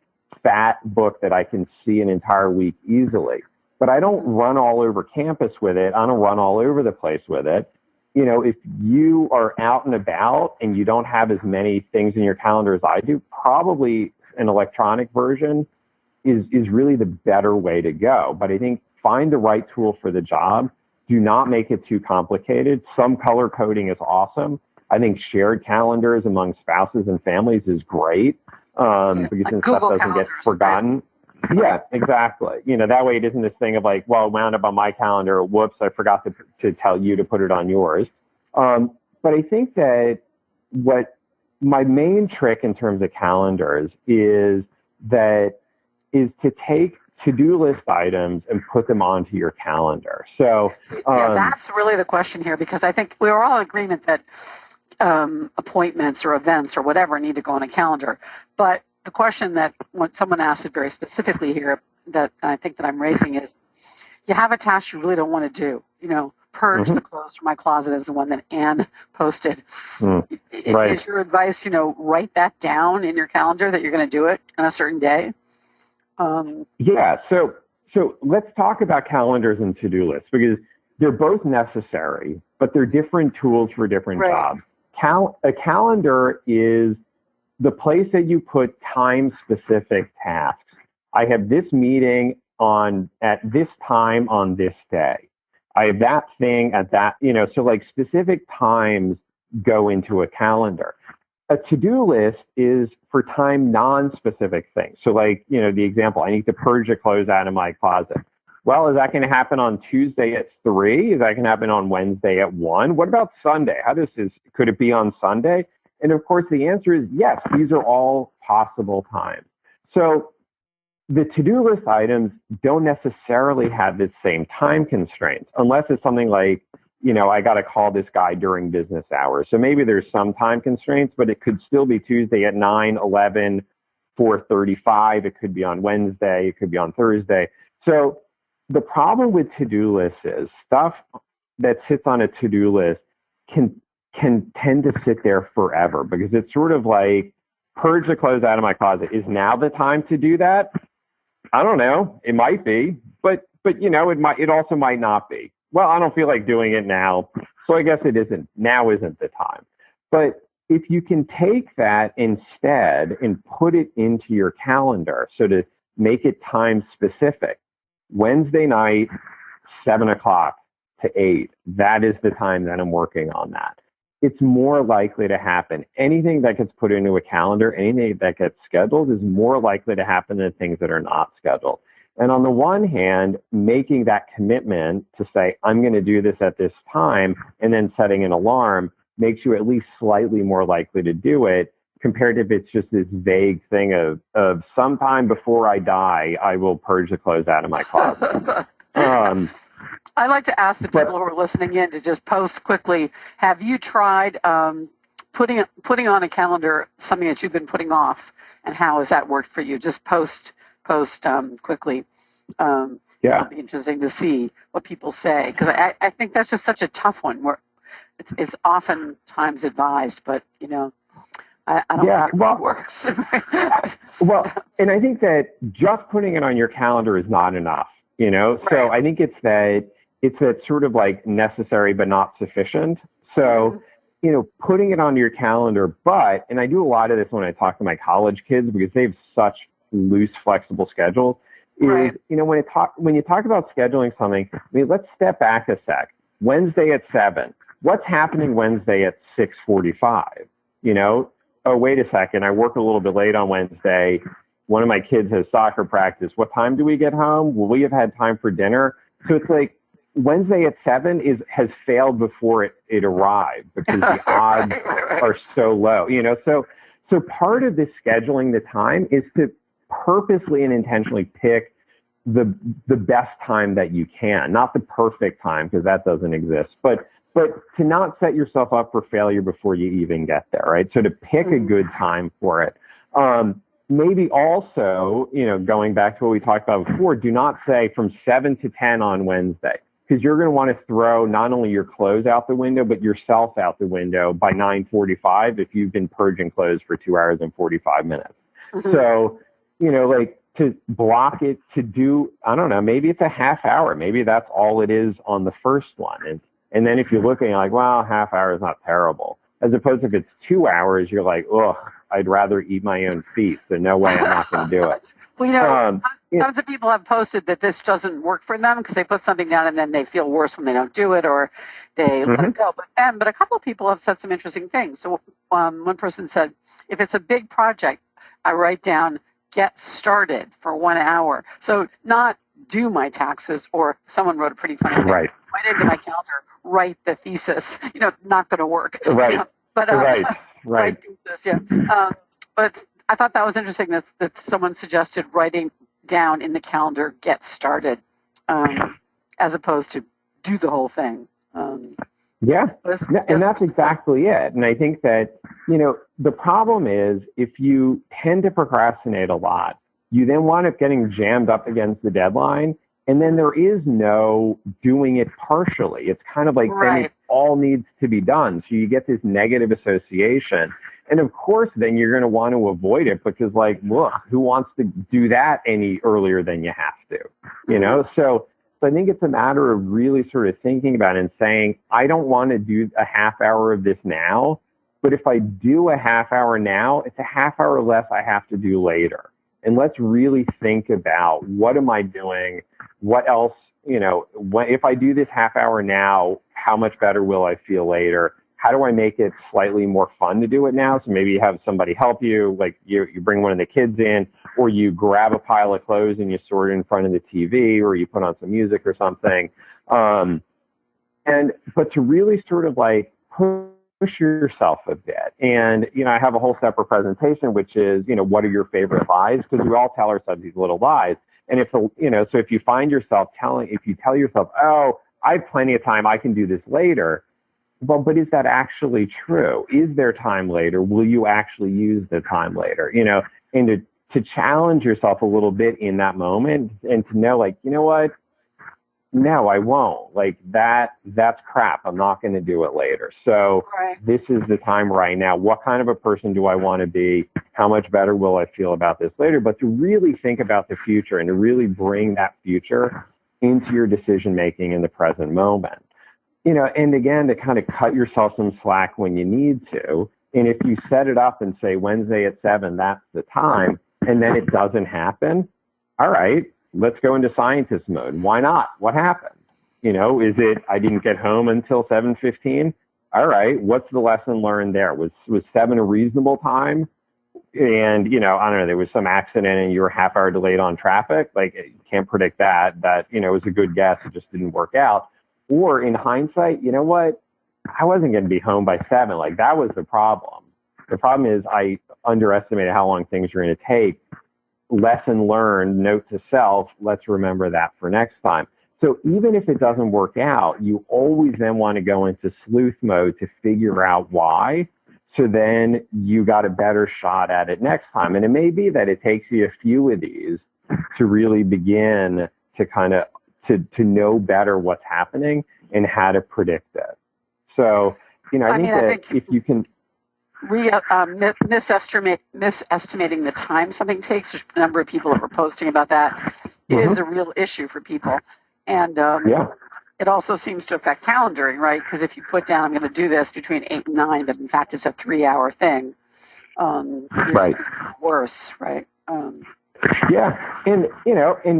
fat book that I can see an entire week easily. But I don't run all over campus with it. I don't run all over the place with it. If you are out and about and you don't have as many things in your calendar as I do, probably an electronic version is really the better way to go. But I think find the right tool for the job. Do not make it too complicated. Some color coding is awesome. I think shared calendars among spouses and families is great, because then stuff doesn't get forgotten. Right? Yeah, exactly. That way it isn't this thing of it wound up on my calendar. Whoops, I forgot to tell you to put it on yours. But I think that what my main trick in terms of calendars is to take to-do list items and put them onto your calendar. So that's really the question here, because I think we were all in agreement that appointments or events or whatever need to go on a calendar. But the question that when someone asked it very specifically here that I think that I'm raising is, you have a task you really don't want to do. Purge the clothes from my closet is the one that Anne posted. Right. Is your advice, write that down in your calendar that you're going to do it on a certain day? Yeah. So let's talk about calendars and to-do lists, because they're both necessary, but they're different tools for different jobs. A calendar is the place that you put time-specific tasks. I have this meeting at this time on this day. I have that thing at that, so specific times go into a calendar. A to-do list is for time non-specific things. So the example, I need to purge the clothes out of my closet. Well, is that going to happen on Tuesday at 3? Is that going to happen on Wednesday at 1? What about Sunday? Could it be on Sunday? And of course, the answer is yes, these are all possible times. So the to-do list items don't necessarily have the same time constraints, unless it's something like, I got to call this guy during business hours. So maybe there's some time constraints, but it could still be Tuesday at 9, 11, 4:35. It could be on Wednesday. It could be on Thursday. So the problem with to-do lists is stuff that sits on a to-do list can tend to sit there forever, because it's sort of like, purge the clothes out of my closet. Is now the time to do that? I don't know. It might be, but it also might not be. Well, I don't feel like doing it now, so I guess it isn't. Now isn't the time. But if you can take that instead and put it into your calendar, so to make it time specific, Wednesday night, 7 o'clock to 8, that is the time that I'm working on that. It's more likely to happen. Anything that gets put into a calendar, anything that gets scheduled is more likely to happen than things that are not scheduled. And on the one hand, making that commitment to say, I'm going to do this at this time, and then setting an alarm makes you at least slightly more likely to do it, compared to if it's just this vague thing of sometime before I die, I will purge the clothes out of my closet. I'd like to ask the people who are listening in to just post quickly, have you tried putting on a calendar something that you've been putting off, and how has that worked for you? Just post quickly. It'll be interesting to see what people say, because I think that's just such a tough one where it's oftentimes advised, but I don't think it works. Well, and I think that just putting it on your calendar is not enough, Right. So I think it's that sort of like necessary but not sufficient. So, putting it onto your calendar, and I do a lot of this when I talk to my college kids because they have such loose, flexible schedules, is, right. When you talk about scheduling something, let's step back a sec. Wednesday at 7. What's happening Wednesday at 6:45? Oh, wait a second. I work a little bit late on Wednesday. One of my kids has soccer practice. What time do we get home? Will we have had time for dinner? So it's like Wednesday at 7 has failed before it arrived because the odds are so low. So part of this scheduling the time is to purposely and intentionally pick the best time that you can, not the perfect time because that doesn't exist, but to not set yourself up for failure before you even get there, right? So to pick a good time for it. Maybe also, going back to what we talked about before, do not say from 7 to 10 on Wednesday, because you're going to want to throw not only your clothes out the window, but yourself out the window by 9:45 if you've been purging clothes for 2 hours and 45 minutes. Mm-hmm. So, to block it to do, I don't know, maybe it's a half hour. Maybe that's all it is on the first one. And then if you're looking like, well, half hour is not terrible. As opposed to if it's 2 hours, you're like, ugh, I'd rather eat my own feet. So no way, I'm not going to do it. Well, tons of people have posted that this doesn't work for them because they put something down and then they feel worse when they don't do it or they let it go. But a couple of people have said some interesting things. So one person said, if it's a big project, I write down, get started for 1 hour. So not do my taxes, or someone wrote a pretty funny thing. Right into my calendar, write the thesis. Not going to work. Right. Right. Write thesis. Yeah. But I thought that was interesting that someone suggested writing down in the calendar, get started, as opposed to do the whole thing. And that's exactly it. And I think that, the problem is if you tend to procrastinate a lot, you then wind up getting jammed up against the deadline. And then there is no doing it partially. It's kind of like then it all needs to be done. So you get this negative association. And of course, then you're going to want to avoid it because look, who wants to do that any earlier than you have to, So I think it's a matter of really sort of thinking about it and saying, I don't want to do a half hour of this now, but if I do a half hour now, it's a half hour less I have to do later. And let's really think about what am I doing? What else, if I do this half hour now, how much better will I feel later? How do I make it slightly more fun to do it now? So maybe you have somebody help you, like you bring one of the kids in, or you grab a pile of clothes and you sort it in front of the TV, or you put on some music or something. But to really sort of push yourself a bit. And, I have a whole separate presentation, which is, what are your favorite lies? Because we all tell ourselves these little lies. And so if you find yourself if you tell yourself, oh, I have plenty of time, I can do this later. Well, but is that actually true? Is there time later? Will you actually use the time later? And to challenge yourself a little bit in that moment and to know, you know what? No, I won't. That's crap. I'm not going to do it later. So This is the time right now. What kind of a person do I want to be? How much better will I feel about this later? But to really think about the future and to really bring that future into your decision making in the present moment. And again, to kind of cut yourself some slack when you need to. And if you set it up and say Wednesday at 7, that's the time, and then it doesn't happen, all right, let's go into scientist mode. Why not? What happened? Is it I didn't get home until 7:15? All right, what's the lesson learned there? Was 7 a reasonable time? And, I don't know, there was some accident and you were a half hour delayed on traffic. You can't predict that. That, it was a good guess. It just didn't work out. Or in hindsight, you know what? I wasn't going to be home by 7. That was the problem. The problem is I underestimated how long things were going to take. Lesson learned, note to self, let's remember that for next time. So even if it doesn't work out, you always then want to go into sleuth mode to figure out why. So then you got a better shot at it next time. And it may be that it takes you a few of these to really begin to kind of to know better what's happening and how to predict it. So, I think if you can misestimating the time something takes, there's a number of people that were posting about that, is a real issue for people. And it also seems to affect calendaring, right? Because if you put down, I'm going to do this between 8 and 9, but in fact it's a 3-hour thing, right, worse, right? And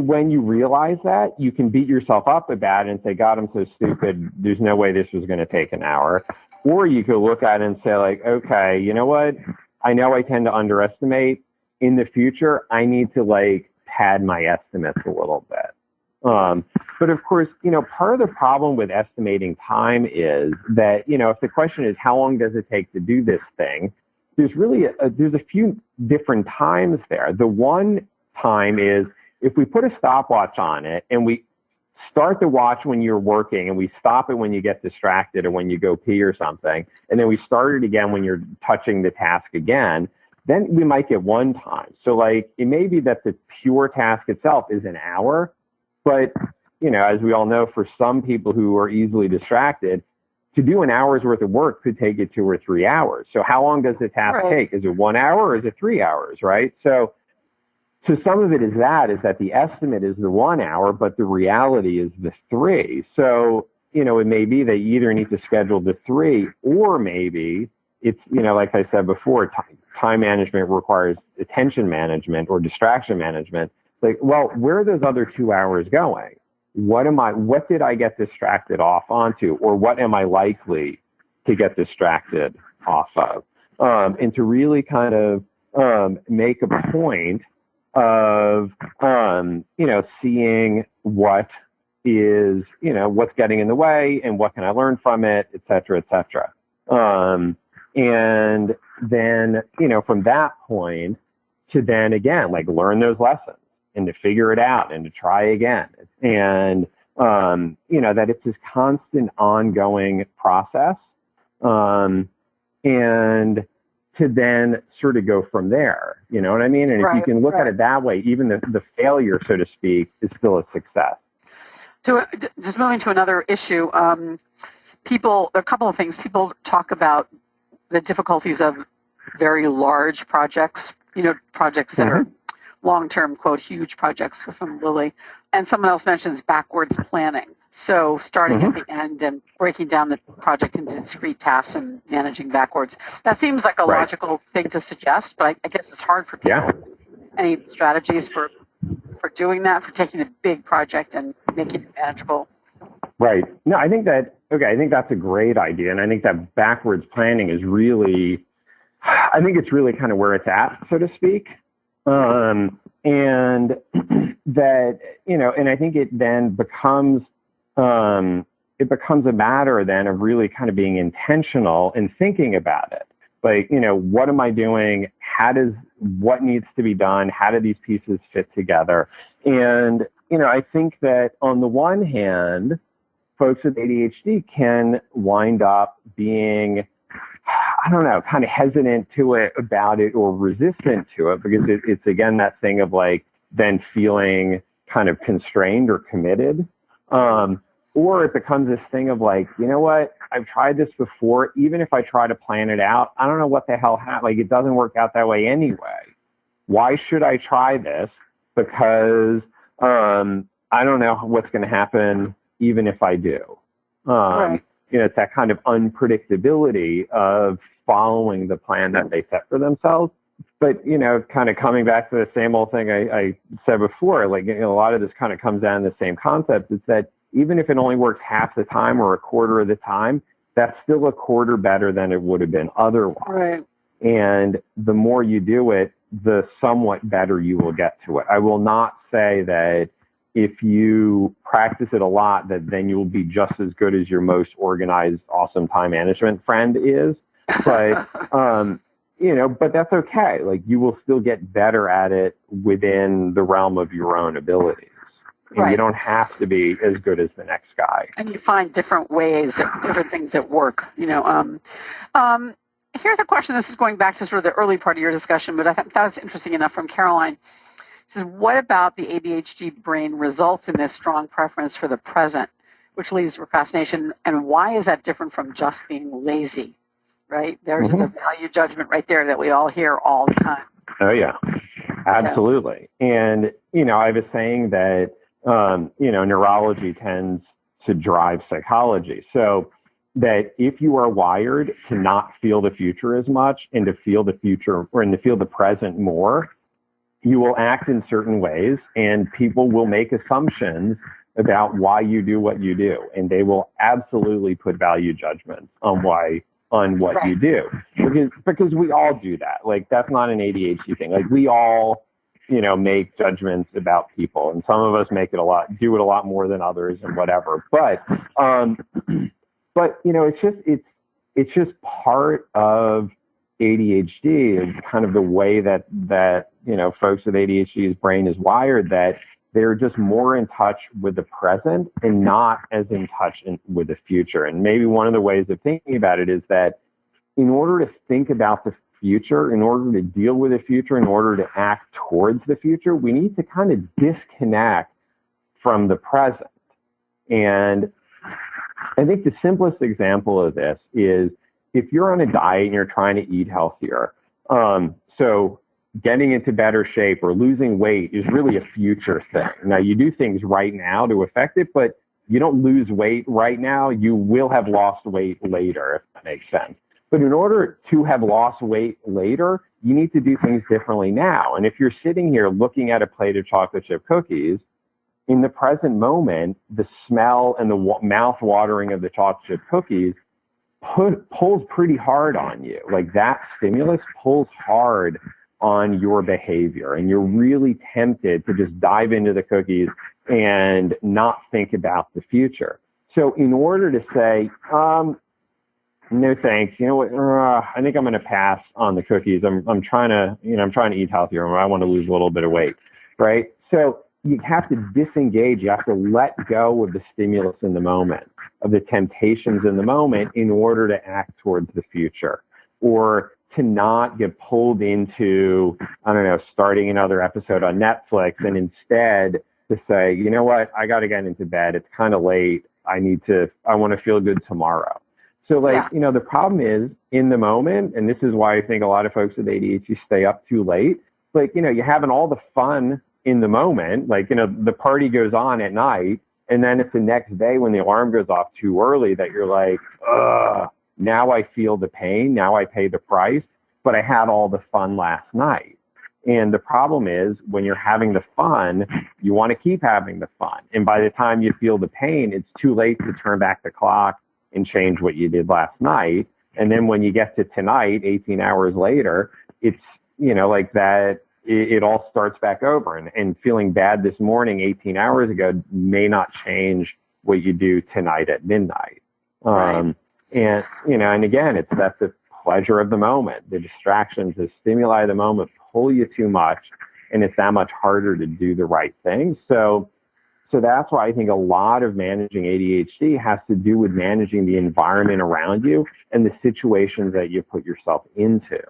when you realize that, you can beat yourself up about it and say, God, I'm so stupid. There's no way this was going to take an hour. Or you could look at it and say, like, okay, you know what? I know I tend to underestimate. In the future, I need to pad my estimates a little bit. But of course, part of the problem with estimating time is that, if the question is how long does it take to do this thing, there's really there's a few different times there. The one time is if we put a stopwatch on it and we start the watch when you're working and we stop it when you get distracted or when you go pee or something, and then we start it again when you're touching the task again, then we might get one time. So it may be that the pure task itself is an hour, but as we all know, for some people who are easily distracted, to do an hour's worth of work could take you 2 or 3 hours. So how long does the task take? Is it 1 hour or is it 3 hours, right? So some of it is that the estimate is the 1 hour, but the reality is the 3. So, it may be that you either need to schedule the 3, or maybe it's, like I said before, time management requires attention management or distraction management. Where are those other 2 hours going? What did I get distracted off onto, or what am I likely to get distracted off of? And to really kind of make a point of, seeing what is, what's getting in the way and what can I learn from it, et cetera, et cetera. And then, from that point to then again, learn those lessons and to figure it out and to try again. And, that it's this constant ongoing process. And to then sort of go from there, you know what I mean? And if you can look at it that way, even the failure, so to speak, is still a success. Just moving to another issue, a couple of things. People talk about the difficulties of very large projects, projects that are long-term, quote, huge projects from Lily. And someone else mentions backwards planning. So starting at the end and breaking down the project into discrete tasks and managing backwards. That seems like a logical thing to suggest, but I guess it's hard for people. Any strategies for doing that, for taking a big project and making it manageable? Right. No, I think that's a great idea. And I think that backwards planning is really, it's really kind of where it's at, so to speak. And that, and I think it then becomes a matter then of really kind of being intentional and thinking about it. What am I doing? What needs to be done? How do these pieces fit together? And, I think that on the one hand, folks with ADHD can wind up being, kind of hesitant to it about it or resistant to it because it's again, that thing of then feeling kind of constrained or committed. Or it becomes this thing of you know what, I've tried this before. Even if I try to plan it out, I don't know what the hell happened. It doesn't work out that way anyway. Why should I try this? Because I don't know what's going to happen even if I do. It's that kind of unpredictability of following the plan that they set for themselves. But, kind of coming back to the same old thing I said before, a lot of this kind of comes down to the same concept. It's that even if it only works half the time or a quarter of the time, that's still a quarter better than it would have been otherwise. Right. And the more you do it, the somewhat better you will get to it. I will not say that if you practice it a lot, that then you will be just as good as your most organized, awesome time management friend is. But, but that's okay. You will still get better at it within the realm of your own abilities. And you don't have to be as good as the next guy. And you find different ways, different things that work, here's a question. This is going back to sort of the early part of your discussion, but I thought it was interesting enough from Caroline. It says, what about the ADHD brain results in this strong preference for the present, which leads to procrastination? And why is that different from just being lazy, right? There's the value judgment right there that we all hear all the time. Oh, yeah, absolutely. Yeah. And, I was saying that, neurology tends to drive psychology. So that if you are wired to not feel the future as much and to feel the future and to feel the present more, you will act in certain ways and people will make assumptions about why you do what you do. And they will absolutely put value judgments on what you do. Because we all do that. Like, that's not an ADHD thing. Like, we all, make judgments about people, and some of us do it a lot more than others and whatever. But it's just part of ADHD, is kind of the way that folks with ADHD's brain is wired, that they're just more in touch with the present and not as in touch with the future. And maybe one of the ways of thinking about it is that in order to think about the future, in order to deal with the future, in order to act towards the future, we need to kind of disconnect from the present. And I think the simplest example of this is if you're on a diet and you're trying to eat healthier, so getting into better shape or losing weight is really a future thing. Now, you do things right now to affect it, but you don't lose weight right now. You will have lost weight later, if that makes sense. But in order to have lost weight later, you need to do things differently now. And if you're sitting here looking at a plate of chocolate chip cookies, in the present moment, the smell and the mouth watering of the chocolate chip cookies pulls pretty hard on you. Like, that stimulus pulls hard on your behavior, and you're really tempted to just dive into the cookies and not think about the future. So in order to say, no thanks, you know what, I think I'm going to pass on the cookies. I'm trying to eat healthier, and I want to lose a little bit of weight, right? So you have to disengage. You have to let go of the stimulus in the moment, of the temptations in the moment, in order to act towards the future, or to not get pulled into, starting another episode on Netflix, and instead to say, you know what, I got to get into bed. It's kind of late. I want to feel good tomorrow. So the problem is in the moment, and this is why I think a lot of folks with ADHD stay up too late. You're having all the fun in the moment, the party goes on at night, and then it's the next day when the alarm goes off too early that you're like, now I feel the pain, now I pay the price, but I had all the fun last night. And the problem is when you're having the fun, you want to keep having the fun. And by the time you feel the pain, it's too late to turn back the clock and change what you did last night. And then when you get to tonight, 18 hours later, it's, it all starts back over, and feeling bad this morning, 18 hours ago, may not change what you do tonight at midnight. Right. And again, that's the pleasure of the moment. The distractions, the stimuli of the moment pull you too much, and it's that much harder to do the right thing. So that's why I think a lot of managing ADHD has to do with managing the environment around you and the situations that you put yourself into,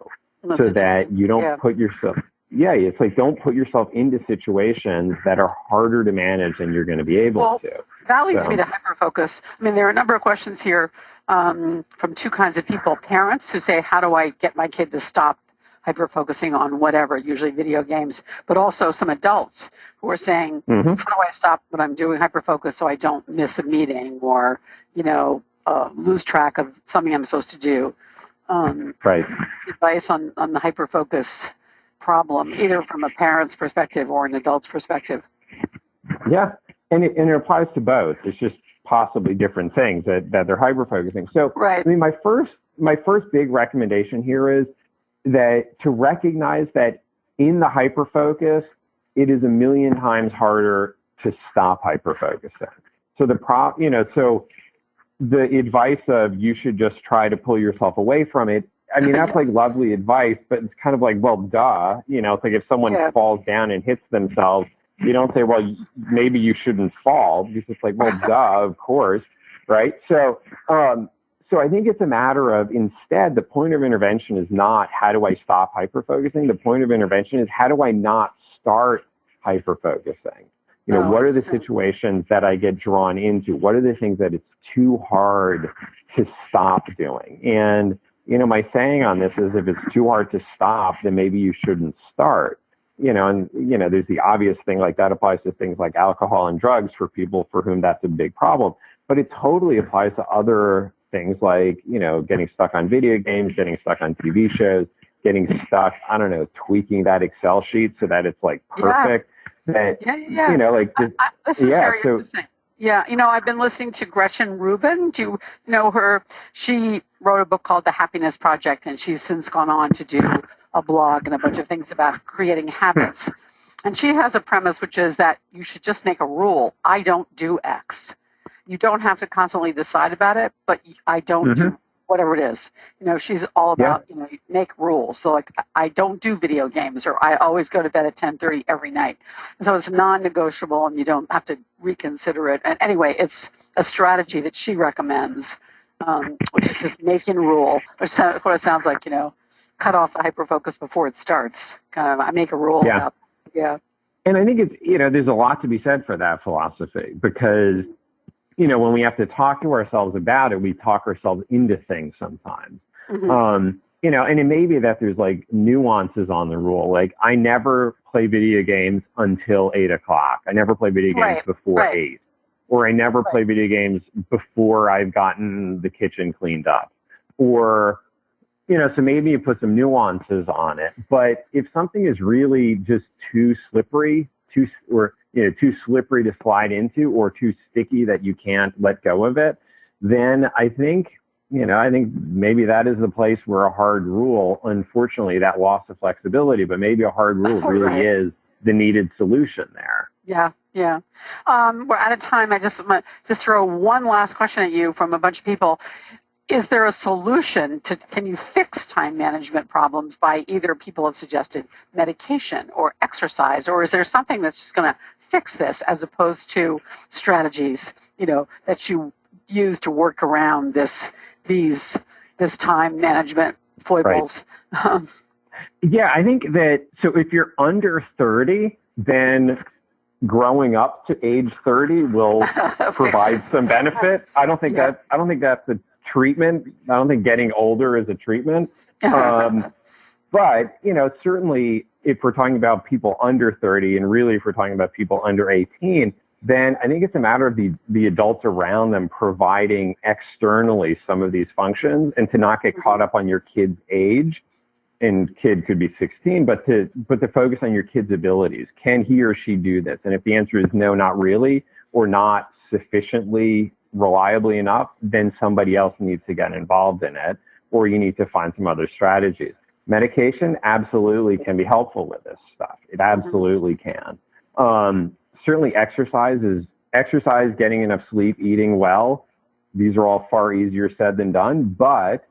so that you don't put yourself. Yeah, it's like, don't put yourself into situations that are harder to manage than you're going to be able to. That leads me to hyperfocus. I mean, there are a number of questions here from two kinds of people. Parents who say, how do I get my kid to stop hyperfocusing on whatever, usually video games, but also some adults who are saying, how do I stop what I'm doing hyperfocus so I don't miss a meeting or, lose track of something I'm supposed to do. Right. Advice on the hyperfocus problem, either from a parent's perspective or an adult's perspective. Yeah, and it applies to both. It's just possibly different things that they're hyper-focusing. So, right. I mean, my first big recommendation here is that to recognize that in the hyper-focus, it is a million times harder to stop hyper-focusing. So so the advice of you should just try to pull yourself away from it, I mean, that's like lovely advice, but it's kind of like, well, duh. It's like if someone falls down and hits themselves, you don't say, well, maybe you shouldn't fall. Because it's like, well, duh, of course, right? So So I think it's a matter of, instead, the point of intervention is not how do I stop hyperfocusing? The point of intervention is how do I not start hyperfocusing? What are the situations that I get drawn into? What are the things that it's too hard to stop doing? And, my saying on this is, if it's too hard to stop, then maybe you shouldn't start. There's the obvious thing, like that applies to things like alcohol and drugs for people for whom that's a big problem. But it totally applies to other things like, getting stuck on video games, getting stuck on TV shows, getting stuck, tweaking that Excel sheet so that it's like perfect. Yeah. This is very interesting. Yeah, I've been listening to Gretchen Rubin. Do you know her? She wrote a book called The Happiness Project, and she's since gone on to do a blog and a bunch of things about creating habits. And she has a premise, which is that you should just make a rule. I don't do X. You don't have to constantly decide about it, but I don't do whatever it is. She's all about, make rules. So like, I don't do video games, or I always go to bed at 10:30 every night. So it's non-negotiable, and you don't have to reconsider it. And anyway, it's a strategy that she recommends, which is just making a rule, which what it sounds like, cut off the hyperfocus before it starts. Kind of, I make a rule about, And I think it's, there's a lot to be said for that philosophy, because when we have to talk to ourselves about it, we talk ourselves into things sometimes. And it may be that there's like nuances on the rule. Like, I never play video games until 8:00. I never play video games before 8, or I never play video games before I've gotten the kitchen cleaned up, or, so maybe you put some nuances on it. But if something is really just too slippery, too slippery to slide into, or too sticky that you can't let go of it, then I think maybe that is the place where a hard rule, unfortunately, that loss of flexibility, but maybe a hard rule really is the needed solution there. Yeah. We're out of time. I just want to throw one last question at you from a bunch of people. Is there a solution can you fix time management problems by either, people have suggested, medication or exercise, or is there something that's just going to fix this as opposed to strategies, that you use to work around this time management foibles? Right. I think that, so if you're under 30, then growing up to age 30 will provide some benefit. I don't think that's the treatment. I don't think getting older is a treatment. But, certainly if we're talking about people under 30, and really if we're talking about people under 18, then I think it's a matter of the adults around them providing externally some of these functions, and to not get caught up on your kid's age. And kid could be 16, but to focus on your kid's abilities. Can he or she do this? And if the answer is no, not really, or not sufficiently reliably enough, then somebody else needs to get involved in it, or you need to find some other strategies. Medication absolutely can be helpful with this stuff. It absolutely can. Certainly exercise, getting enough sleep, eating well. These are all far easier said than done, but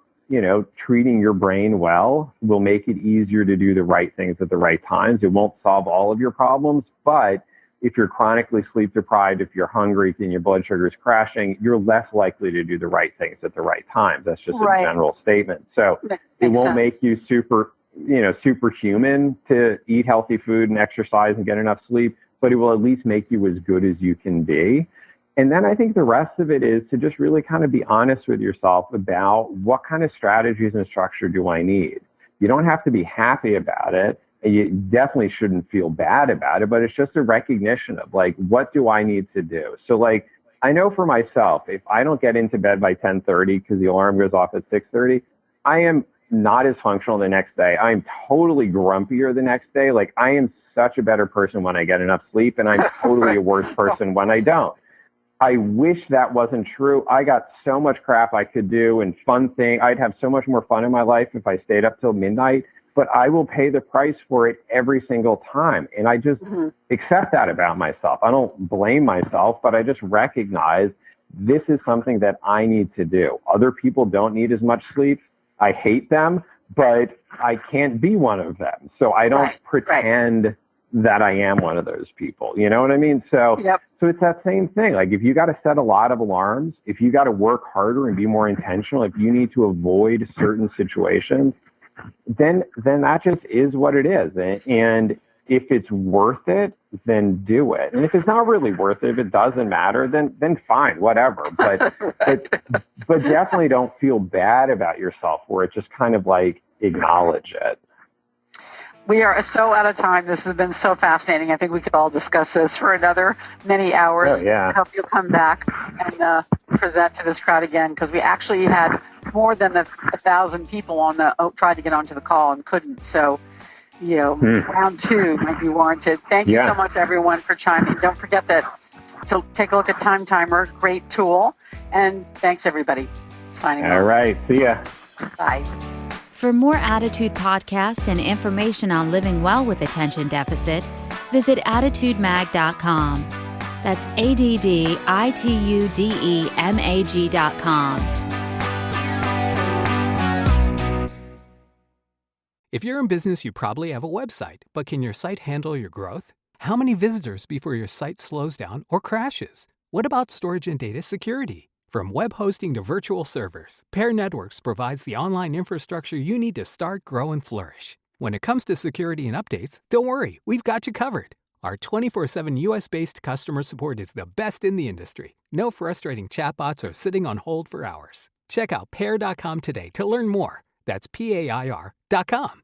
treating your brain well will make it easier to do the right things at the right times. It won't solve all of your problems, but if you're chronically sleep deprived, if you're hungry and your blood sugar is crashing, you're less likely to do the right things at the right times. That's just a general statement. So it won't make you superhuman to eat healthy food and exercise and get enough sleep, but it will at least make you as good as you can be. And then I think the rest of it is to just really kind of be honest with yourself about what kind of strategies and structure do I need. You don't have to be happy about it. And you definitely shouldn't feel bad about it, but it's just a recognition of like, what do I need to do? So like, I know for myself, if I don't get into bed by 10:30 because the alarm goes off at 6:30, I am not as functional the next day. I'm totally grumpier the next day. Like, I am such a better person when I get enough sleep, and I'm totally a worse person when I don't. I wish that wasn't true. I got so much crap I could do and fun thing. I'd have so much more fun in my life if I stayed up till midnight, but I will pay the price for it every single time. And I just accept that about myself. I don't blame myself, but I just recognize this is something that I need to do. Other people don't need as much sleep. I hate them, but I can't be one of them. So I don't pretend that I am one of those people. You know what I mean? So, Yep. so it's that same thing. Like if you got to set a lot of alarms, if you got to work harder and be more intentional, if you need to avoid certain situations, then that just is what it is. And if it's worth it, then do it. And if it's not really worth it, if it doesn't matter, then fine, whatever. But definitely don't feel bad about yourself for it. Just kind of like acknowledge it. We are so out of time. This has been so fascinating. I think we could all discuss this for another many hours. Oh, yeah. I hope you'll come back and present to this crowd again, because we actually had more than 1,000 people on tried to get onto the call and couldn't. So, round 2 might be warranted. Thank you so much, everyone, for chiming. Don't forget to take a look at Time Timer. Great tool. And thanks, everybody. Signing off. All right. See ya. Bye. For more Attitude podcasts and information on living well with attention deficit, visit attitudemag.com. That's ADDITUDEMAG.com. If you're in business, you probably have a website, but can your site handle your growth? How many visitors before your site slows down or crashes? What about storage and data security? From web hosting to virtual servers, Pair Networks provides the online infrastructure you need to start, grow, and flourish. When it comes to security and updates, don't worry, we've got you covered. Our 24/7 US-based customer support is the best in the industry. No frustrating chatbots or sitting on hold for hours. Check out pair.com today to learn more. That's PAIR.com.